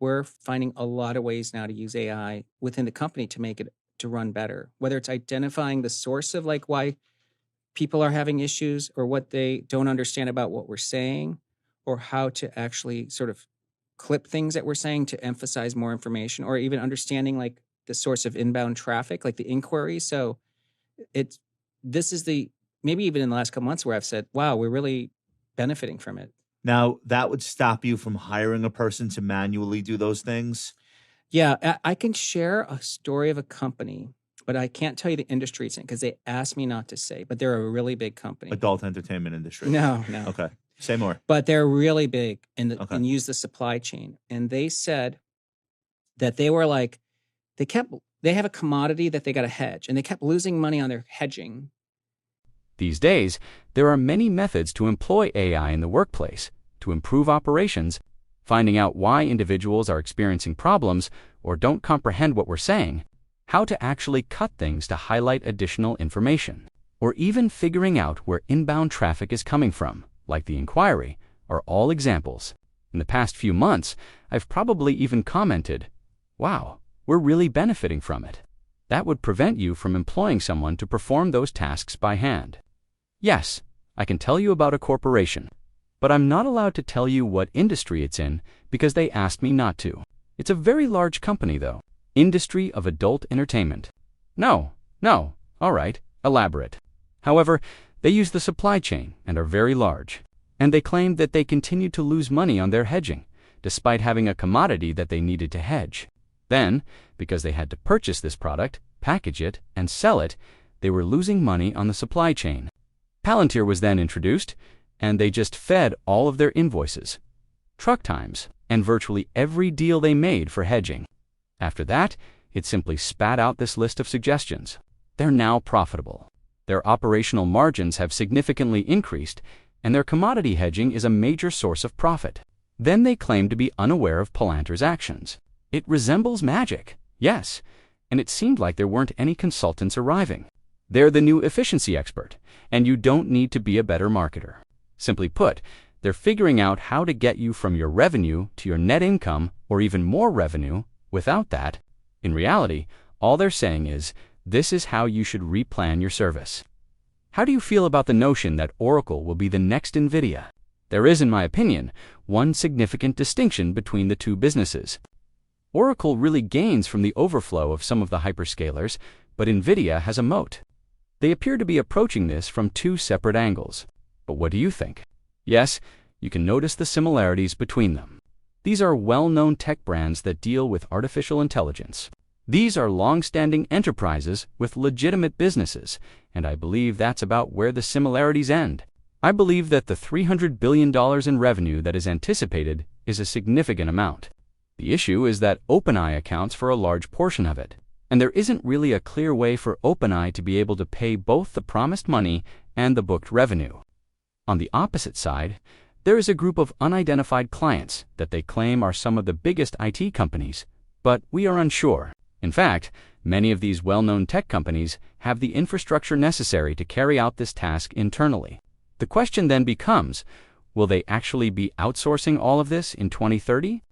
we're finding a lot of ways now to use AI within the company to make it to run better, whether it's identifying the source of like why people are having issues or what they don't understand about what we're saying, or how to actually sort of clip things that we're saying to emphasize more information, or even understanding like the source of inbound traffic, like the inquiry. So it's this is the maybe even in the last couple months where I've said, wow, we're really benefiting from it. Now, that would stop you from hiring a person to manually do those things? Yeah, I can share a story of a company, but I can't tell you the industry it's in because they asked me not to say, but they're a really big company. Adult entertainment industry. No. Okay. Say more. But they're really big and use the supply chain. And they said that they were like, they have a commodity that they got to hedge, and they kept losing money on their hedging. These days, there are many methods to employ AI in the workplace to improve operations, finding out why individuals are experiencing problems or don't comprehend what we're saying, how to actually cut things to highlight additional information, or even figuring out where inbound traffic is coming from, like the inquiry, are all examples. In the past few months, I've probably even commented, wow, we're really benefiting from it. That would prevent you from employing someone to perform those tasks by hand. Yes, I can tell you about a corporation, but I'm not allowed to tell you what industry it's in because they asked me not to. It's a very large company, though. Industry of adult entertainment. No, all right, elaborate. However, they use the supply chain and are very large, and they claimed that they continued to lose money on their hedging, despite having a commodity that they needed to hedge. Then, because they had to purchase this product, package it, and sell it, they were losing money on the supply chain. Palantir was then introduced, and they just fed all of their invoices, truck times, and virtually every deal they made for hedging. After that, it simply spat out this list of suggestions. They're now profitable. Their operational margins have significantly increased, and their commodity hedging is a major source of profit. Then they claim to be unaware of Palantir's actions. It resembles magic, yes, and it seemed like there weren't any consultants arriving. They're the new efficiency expert, and you don't need to be a better marketer. Simply put, they're figuring out how to get you from your revenue to your net income or even more revenue without that. In reality, all they're saying is, this is how you should replan your service. How do you feel about the notion that Oracle will be the next Nvidia? There is, in my opinion, one significant distinction between the two businesses. Oracle really gains from the overflow of some of the hyperscalers, but Nvidia has a moat. They appear to be approaching this from two separate angles. But what do you think? Yes, you can notice the similarities between them. These are well-known tech brands that deal with artificial intelligence. These are long-standing enterprises with legitimate businesses, and I believe that's about where the similarities end. I believe that the $300 billion in revenue that is anticipated is a significant amount. The issue is that OpenAI accounts for a large portion of it, and there isn't really a clear way for OpenAI to be able to pay both the promised money and the booked revenue. On the opposite side, there is a group of unidentified clients that they claim are some of the biggest IT companies, but we are unsure. In fact, many of these well-known tech companies have the infrastructure necessary to carry out this task internally. The question then becomes, will they actually be outsourcing all of this in 2030?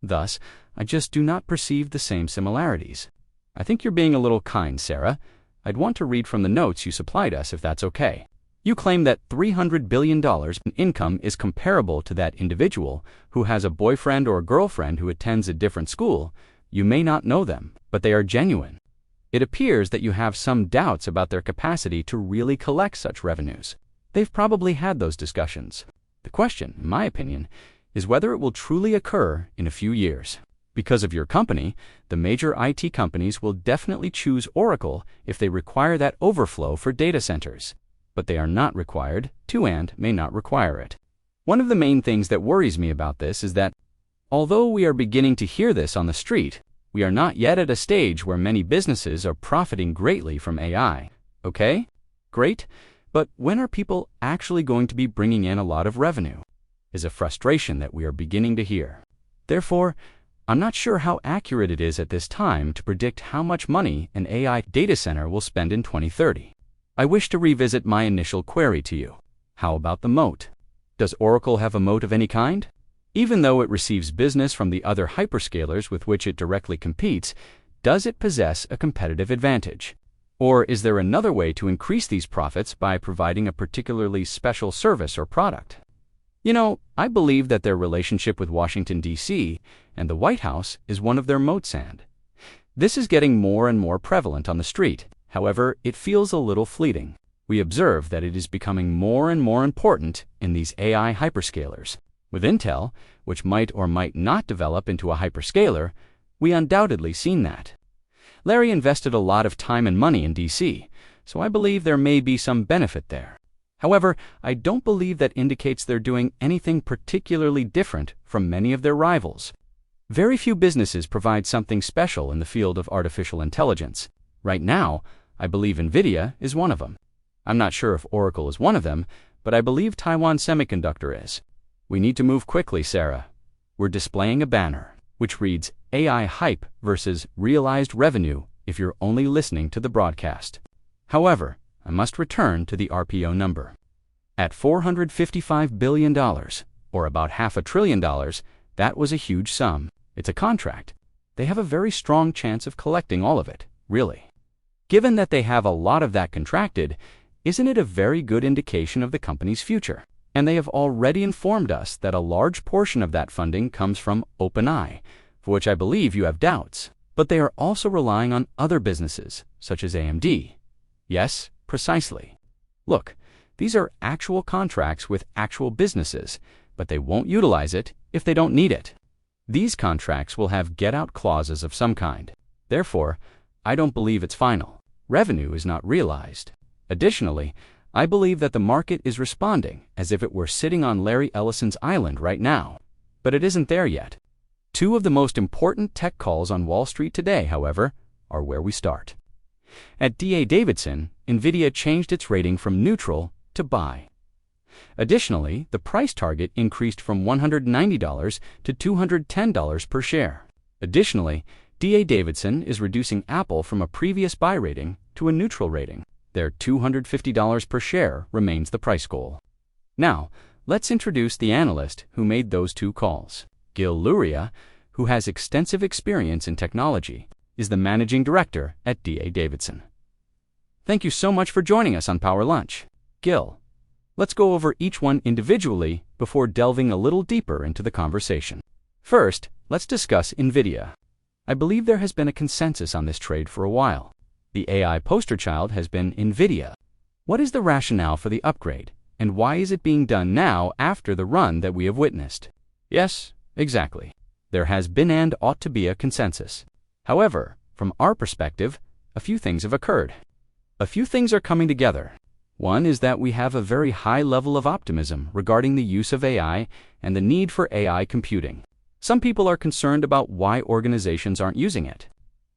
Thus, I just do not perceive the same similarities. I think you're being a little kind, Sarah. I'd want to read from the notes you supplied us if that's okay. You claim that $300 billion in income is comparable to that individual who has a boyfriend or girlfriend who attends a different school. You may not know them, but they are genuine. It appears that you have some doubts about their capacity to really collect such revenues. They've probably had those discussions. The question, in my opinion, is whether it will truly occur in a few years. Because of your company, the major IT companies will definitely choose Oracle if they require that overflow for data centers. But they are not required to and may not require it. One of the main things that worries me about this is that, although we are beginning to hear this on the street, we are not yet at a stage where many businesses are profiting greatly from AI. Okay? Great. But when are people actually going to be bringing in a lot of revenue? Is a frustration that we are beginning to hear. Therefore, I'm not sure how accurate it is at this time to predict how much money an AI data center will spend in 2030. I wish to revisit my initial query to you. How about the moat? Does Oracle have a moat of any kind? Even though it receives business from the other hyperscalers with which it directly competes, does it possess a competitive advantage? Or is there another way to increase these profits by providing a particularly special service or product? I believe that their relationship with Washington, D.C. and the White House is one of their moats, and this is getting more and more prevalent on the street. However, it feels a little fleeting. We observe that it is becoming more and more important in these AI hyperscalers. With Intel, which might or might not develop into a hyperscaler, we undoubtedly seen that. Larry invested a lot of time and money in D.C., so I believe there may be some benefit there. However, I don't believe that indicates they're doing anything particularly different from many of their rivals. Very few businesses provide something special in the field of artificial intelligence. Right now, I believe Nvidia is one of them. I'm not sure if Oracle is one of them, but I believe Taiwan Semiconductor is. We need to move quickly, Sarah. We're displaying a banner, which reads AI hype versus realized revenue if you're only listening to the broadcast. However, I must return to the RPO number. At $455 billion, or about $500 billion, that was a huge sum. It's a contract. They have a very strong chance of collecting all of it, really. Given that they have a lot of that contracted, isn't it a very good indication of the company's future? And they have already informed us that a large portion of that funding comes from OpenAI, for which I believe you have doubts. But they are also relying on other businesses, such as AMD. Yes, precisely. Look, these are actual contracts with actual businesses, but they won't utilize it if they don't need it. These contracts will have get-out clauses of some kind. Therefore, I don't believe it's final. Revenue is not realized. Additionally, I believe that the market is responding as if it were sitting on Larry Ellison's island right now. But it isn't there yet. Two of the most important tech calls on Wall Street today, however, are where we start. At D.A. Davidson, Nvidia changed its rating from neutral to buy. Additionally, the price target increased from $190 to $210 per share. Additionally, D.A. Davidson is reducing Apple from a previous buy rating to a neutral rating. Their $250 per share remains the price goal. Now, let's introduce the analyst who made those two calls. Gil Luria, who has extensive experience in technology, is the managing director at D.A. Davidson. Thank you so much for joining us on Power Lunch. Gil, let's go over each one individually before delving a little deeper into the conversation. First, let's discuss Nvidia. I believe there has been a consensus on this trade for a while. The AI poster child has been Nvidia. What is the rationale for the upgrade, and why is it being done now after the run that we have witnessed? Yes, exactly. There has been and ought to be a consensus. However, from our perspective, a few things have occurred. A few things are coming together. One is that we have a very high level of optimism regarding the use of AI and the need for AI computing. Some people are concerned about why organizations aren't using it.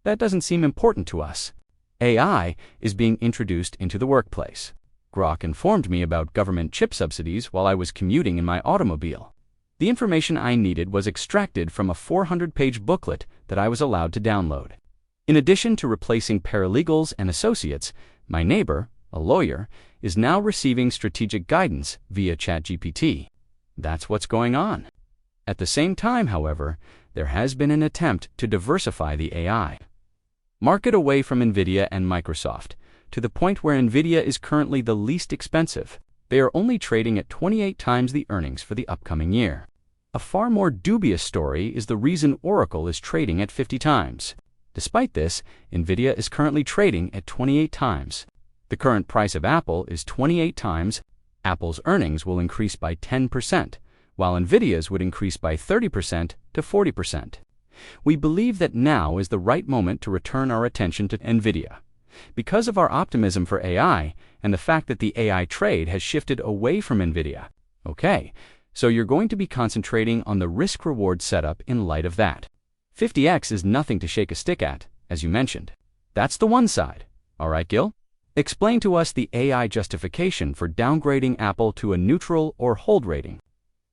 That doesn't seem important to us. AI is being introduced into the workplace. Grok informed me about government chip subsidies while I was commuting in my automobile. The information I needed was extracted from a 400-page booklet that I was allowed to download. In addition to replacing paralegals and associates, my neighbor, a lawyer, is now receiving strategic guidance via ChatGPT. That's what's going on. At the same time, however, there has been an attempt to diversify the AI market away from Nvidia and Microsoft, to the point where Nvidia is currently the least expensive. They are only trading at 28 times the earnings for the upcoming year. A far more dubious story is the reason Oracle is trading at 50 times. Despite this, Nvidia is currently trading at 28 times. The current price of Apple is 28 times. Apple's earnings will increase by 10%, while Nvidia's would increase by 30% to 40%. We believe that now is the right moment to return our attention to Nvidia. Because of our optimism for AI and the fact that the AI trade has shifted away from Nvidia. Okay, so you're going to be concentrating on the risk-reward setup in light of that. 50x is nothing to shake a stick at, as you mentioned. That's the one side. All right, Gil? Explain to us the AI justification for downgrading Apple to a neutral or hold rating.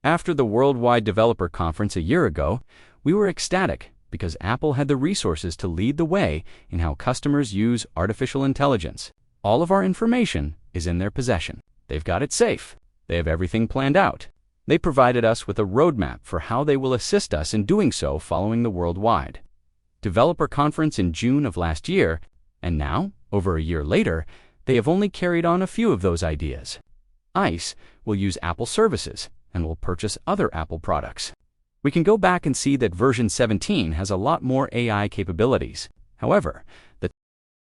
After the Worldwide Developer Conference a year ago, we were ecstatic because Apple had the resources to lead the way in how customers use artificial intelligence. All of our information is in their possession. They've got it safe. They have everything planned out. They provided us with a roadmap for how they will assist us in doing so following the worldwide developer conference in June of last year, and now, over a year later, they have only carried on a few of those ideas. ICE will use Apple services and will purchase other Apple products. We can go back and see that version 17 has a lot more AI capabilities. However, the